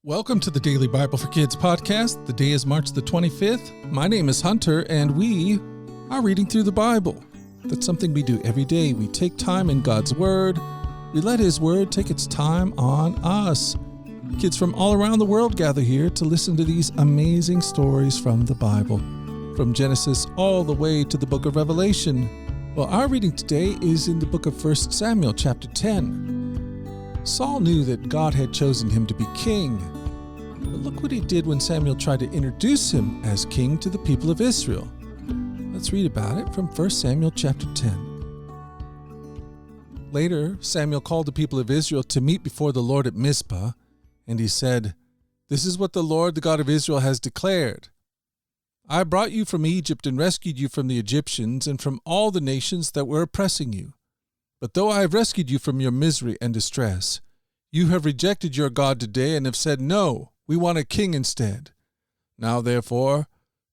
Welcome to the Daily Bible for Kids podcast. The day is March the 25th. My name is Hunter, and we are reading through the Bible. That's something we do every day. We take time in God's Word. We let His Word take its time on us. Kids from all around the world gather here to listen to these amazing stories from the Bible, from Genesis all the way to the book of Revelation. Well, our reading today is in the book of 1 Samuel chapter 10. Saul knew that God had chosen him to be king. But look what he did when Samuel tried to introduce him as king to the people of Israel. Let's read about it from 1 Samuel chapter 10. Later, Samuel called the people of Israel to meet before the Lord at Mizpah, and he said, "This is what the Lord, the God of Israel, has declared. I brought you from Egypt and rescued you from the Egyptians and from all the nations that were oppressing you. But though I have rescued you from your misery and distress, you have rejected your God today and have said, 'No, we want a king instead.' Now, therefore,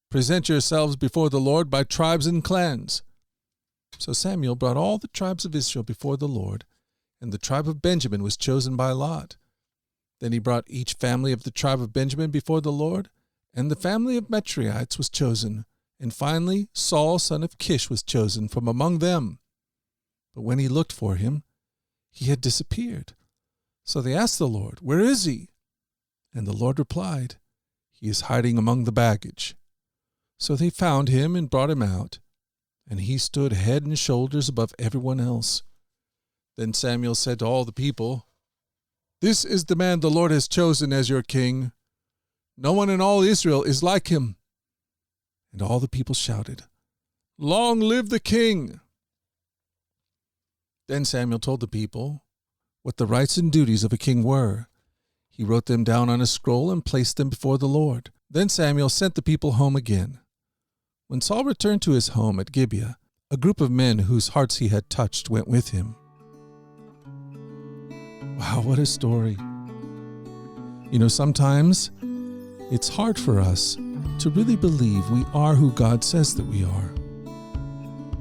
present yourselves before the Lord by tribes and clans." So Samuel brought all the tribes of Israel before the Lord, and the tribe of Benjamin was chosen by lot. Then he brought each family of the tribe of Benjamin before the Lord, and the family of Metriites was chosen, and finally Saul son of Kish was chosen from among them. But when he looked for him, he had disappeared. So they asked the Lord, "Where is he?" And the Lord replied, "He is hiding among the baggage." So they found him and brought him out, and he stood head and shoulders above everyone else. Then Samuel said to all the people, "This is the man the Lord has chosen as your king. No one in all Israel is like him." And all the people shouted, "Long live the king!" Then Samuel told the people what the rights and duties of a king were. He wrote them down on a scroll and placed them before the Lord. Then Samuel sent the people home again. When Saul returned to his home at Gibeah, a group of men whose hearts he had touched went with him. Wow, what a story. You know, sometimes it's hard for us to really believe we are who God says that we are.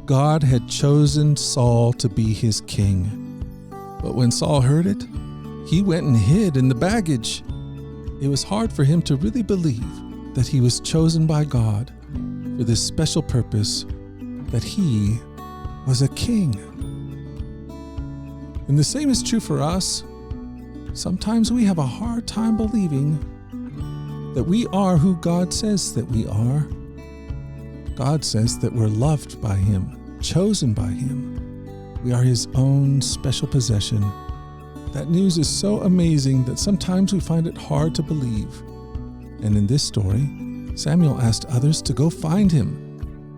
God had chosen Saul to be his king. But when Saul heard it, he went and hid in the baggage. It was hard for him to really believe that he was chosen by God for this special purpose, that he was a king. And the same is true for us. Sometimes we have a hard time believing that we are who God says that we are. God says that we're loved by him, chosen by him. We are his own special possession. That news is so amazing that sometimes we find it hard to believe. And in this story, Samuel asked others to go find him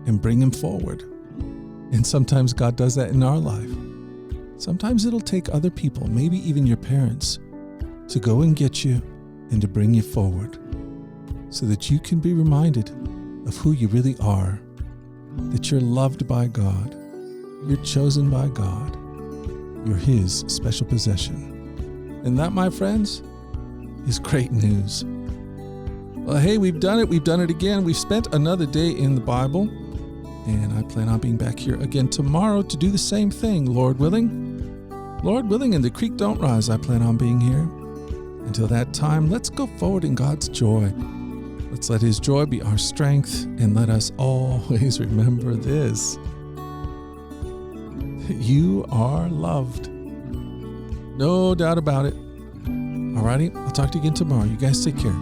and bring him forward. And sometimes God does that in our life. Sometimes it'll take other people, maybe even your parents, to go and get you and to bring you forward so that you can be reminded of who you really are, that you're loved by God, you're chosen by God, you're his special possession. And that, my friends, is great news. Well, hey, we've done it again. We've spent another day in the Bible, and I plan on being back here again tomorrow to do the same thing, Lord willing. Lord willing, and the creek don't rise, I plan on being here. Until that time, let's go forward in God's joy. Let's let his joy be our strength, and let us always remember this: you are loved. No doubt about it. Alrighty, I'll talk to you again tomorrow. You guys take care.